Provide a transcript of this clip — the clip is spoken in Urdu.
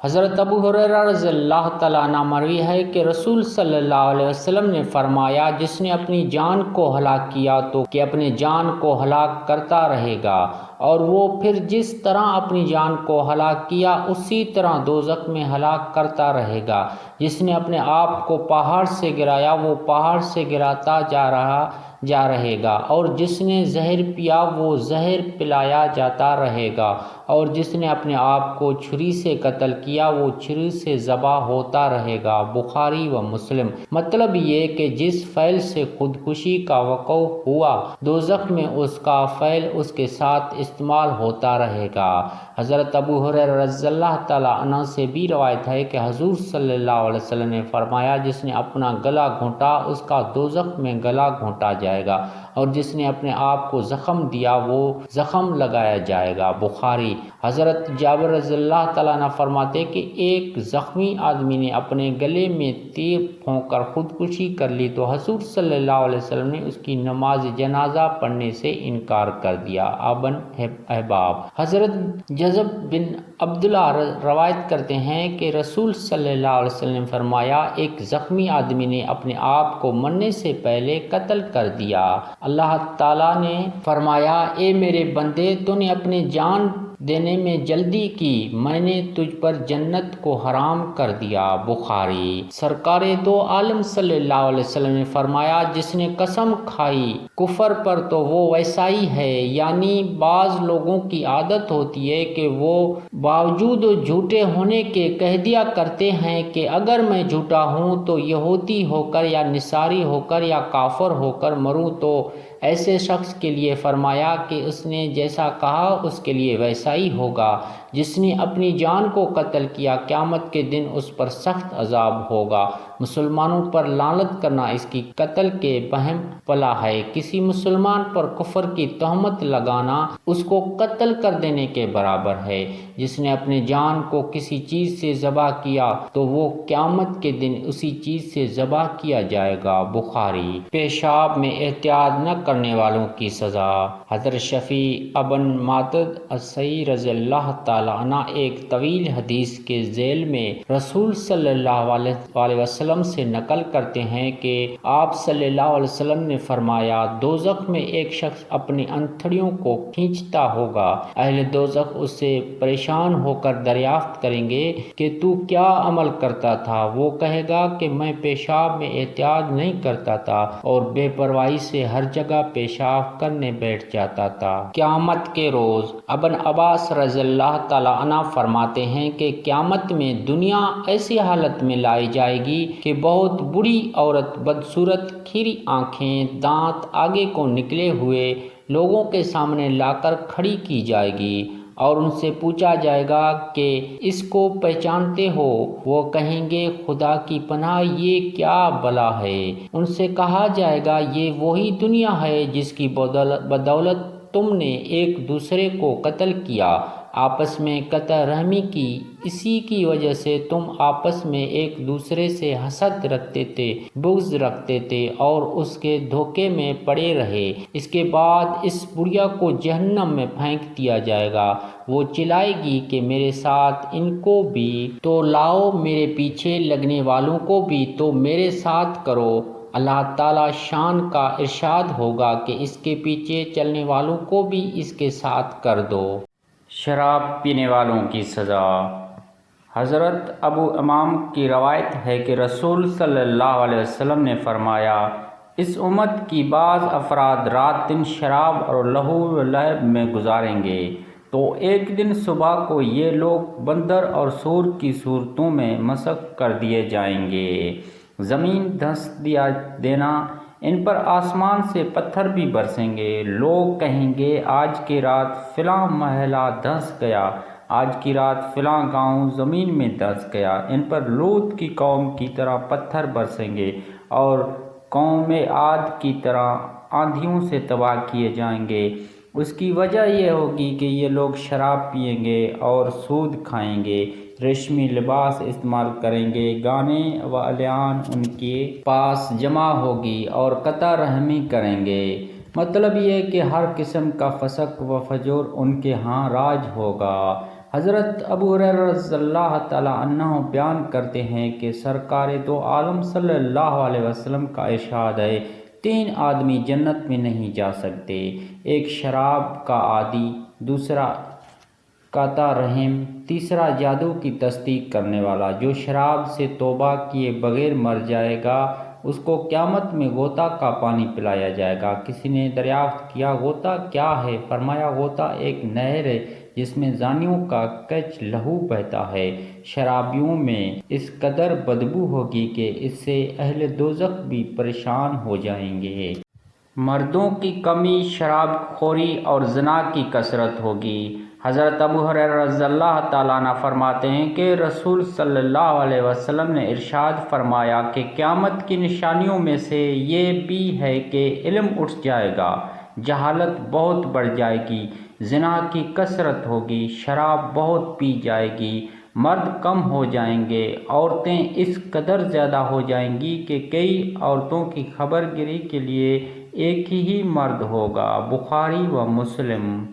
حضرت ابو ہریرہ رضی اللہ تعالیٰ عنہ مروی ہے کہ رسول صلی اللہ علیہ وسلم نے فرمایا، جس نے اپنی جان کو ہلاک کیا تو کہ اپنے جان کو ہلاک کرتا رہے گا، اور وہ پھر جس طرح اپنی جان کو ہلاک کیا اسی طرح دوزخ میں ہلاک کرتا رہے گا۔ جس نے اپنے آپ کو پہاڑ سے گرایا وہ پہاڑ سے گراتا جا رہے گا، اور جس نے زہر پیا وہ زہر پلایا جاتا رہے گا، اور جس نے اپنے آپ کو چھری سے قتل کیا وہ چھری سے ذبح ہوتا رہے گا۔ بخاری و مسلم۔ مطلب یہ کہ جس فعل سے خودکشی کا وقوع ہوا دوزخ میں اس کا فعل اس کے ساتھ استعمال ہوتا رہے گا۔ حضرت ابو ہریرہ رضی اللہ تعالیٰ عنہ سے بھی روایت ہے کہ حضور صلی اللہ علیہ وسلم نے فرمایا، جس نے اپنا گلا گھونٹا اس کا دوزخ میں گلا گھونٹا جائے گا، اور جس نے اپنے آپ کو زخم دیا وہ زخم لگایا جائے گا۔ بخاری۔ حضرت جابر رضی اللہ تعالیٰ عنہ فرماتے کہ ایک زخمی آدمی نے اپنے گلے میں تیر پھونک کر خودکشی کر لی تو حضور صلی اللہ علیہ وسلم نے اس کی نماز جنازہ پڑھنے سے انکار کر دیا۔ ابن احباب۔ حضرت جذب بن عبداللہ روایت کرتے ہیں کہ رسول صلی اللہ علیہ وسلم نے فرمایا، ایک زخمی آدمی نے اپنے آپ کو مرنے سے پہلے قتل کر دیا۔ اللہ تعالیٰ نے فرمایا، اے میرے بندے، تو نے اپنی جان دینے میں جلدی کی، میں نے تجھ پر جنت کو حرام کر دیا۔ بخاری۔ سرکار دو عالم صلی اللہ علیہ وسلم نے فرمایا، جس نے قسم کھائی کفر پر تو وہ ویسا ہی ہے، یعنی بعض لوگوں کی عادت ہوتی ہے کہ وہ باوجود جھوٹے ہونے کے کہہ دیا کرتے ہیں کہ اگر میں جھوٹا ہوں تو یہودی ہو کر یا نصاری ہو کر یا کافر ہو کر مروں۔ تو ایسے شخص کے لیے فرمایا کہ اس نے جیسا کہا اس کے لیے ویسا ہی ہوگا۔ جس نے اپنی جان کو قتل کیا قیامت کے دن اس پر سخت عذاب ہوگا۔ مسلمانوں پر لعنت کرنا اس کی قتل کے بہم پلا ہے۔ کسی مسلمان پر کفر کی تہمت لگانا اس کو قتل کر دینے کے برابر ہے۔ جس نے اپنی جان کو کسی چیز سے ذبح کیا تو وہ قیامت کے دن اسی چیز سے ذبح کیا جائے گا۔ بخاری۔ پیشاب میں احتیاط نہ کرنے والوں کی سزا۔ حضرت شفیع ابن معتد السعی رضی اللہ تعالیٰ عنہ ایک طویل حدیث کے ذیل میں رسول صلی اللہ علیہ وسلم سے نقل کرتے ہیں کہ آپ صلی اللہ علیہ وسلم نے فرمایا، دوزخ میں ایک شخص اپنی انتڑیوں کو کھینچتا ہوگا، اہل دوزخ اس سے پریشان ہو کر دریافت کریں گے کہ تو کیا عمل کرتا تھا؟ وہ کہے گا کہ میں پیشاب میں احتیاط نہیں کرتا تھا اور بے پرواہی سے ہر جگہ پیشاب کرنے بیٹھ جاتا تھا۔ قیامت کے روز ابن عباس رضی اللہ تعالیٰ عنہ فرماتے ہیں کہ قیامت میں دنیا ایسی حالت میں لائی جائے گی کہ بہت بری عورت، بدصورت، کھری آنکھیں، دانت آگے کو نکلے ہوئے لوگوں کے سامنے لا کر کھڑی کی جائے گی، اور ان سے پوچھا جائے گا کہ اس کو پہچانتے ہو؟ وہ کہیں گے، خدا کی پناہ، یہ کیا بلا ہے؟ ان سے کہا جائے گا، یہ وہی دنیا ہے جس کی بدولت تم نے ایک دوسرے کو قتل کیا، آپس میں قطع رحمی کی، اسی کی وجہ سے تم آپس میں ایک دوسرے سے حسد رکھتے تھے، بغض رکھتے تھے اور اس کے دھوکے میں پڑے رہے۔ اس کے بعد اس بڑھیا کو جہنم میں پھینک دیا جائے گا۔ وہ چلائے گی کہ میرے ساتھ ان کو بھی تو لاؤ، میرے پیچھے لگنے والوں کو بھی تو میرے ساتھ کرو۔ اللہ تعالیٰ شان کا ارشاد ہوگا کہ اس کے پیچھے چلنے والوں کو بھی اس کے ساتھ کر دو۔ شراب پینے والوں کی سزا۔ حضرت ابو امام کی روایت ہے کہ رسول صلی اللہ علیہ وسلم نے فرمایا، اس امت کی بعض افراد رات دن شراب اور لہو و لعب میں گزاریں گے، تو ایک دن صبح کو یہ لوگ بندر اور سور کی صورتوں میں مسخ کر دیے جائیں گے، زمین دھنس دینا، ان پر آسمان سے پتھر بھی برسیں گے، لوگ کہیں گے آج کی رات فلاں محلہ دھنس گیا، آج کی رات فلاں گاؤں زمین میں دھنس گیا، ان پر لوط کی قوم کی طرح پتھر برسیں گے اور قوم عاد کی طرح آندھیوں سے تباہ کیے جائیں گے۔ اس کی وجہ یہ ہوگی کہ یہ لوگ شراب پئیں گے اور سود کھائیں گے، ریشمی لباس استعمال کریں گے، گانے و الیان ان کے پاس جمع ہوگی اور قطع رحمی کریں گے۔ مطلب یہ کہ ہر قسم کا فسق و فجور ان کے ہاں راج ہوگا۔ حضرت ابو ہریرہ رضی اللہ تعالی عنہ بیان کرتے ہیں کہ سرکار دو عالم صلی اللہ علیہ وسلم کا ارشاد ہے، 3 آدمی جنت میں نہیں جا سکتے، ایک شراب کا عادی، دوسرا قاطع رحم، تیسرا جادو کی تصدیق کرنے والا۔ جو شراب سے توبہ کیے بغیر مر جائے گا اس کو قیامت میں غوطہ کا پانی پلایا جائے گا۔ کسی نے دریافت کیا غوطہ کیا ہے؟ فرمایا غوطہ ایک نہر ہے جس میں زانیوں کا کچ لہو بہتا ہے۔ شرابیوں میں اس قدر بدبو ہوگی کہ اس سے اہل دوزخ بھی پریشان ہو جائیں گے۔ مردوں کی کمی، شراب خوری اور زنا کی کثرت ہوگی۔ حضرت ابو ہریرہ رضی اللہ تعالیٰ عنہ فرماتے ہیں کہ رسول صلی اللہ علیہ وسلم نے ارشاد فرمایا کہ قیامت کی نشانیوں میں سے یہ بھی ہے کہ علم اٹھ جائے گا، جہالت بہت بڑھ جائے گی، زنا کی کثرت ہوگی، شراب بہت پی جائے گی، مرد کم ہو جائیں گے، عورتیں اس قدر زیادہ ہو جائیں گی کہ کئی عورتوں کی خبر گیری کے لیے ایک ہی مرد ہوگا۔ بخاری و مسلم۔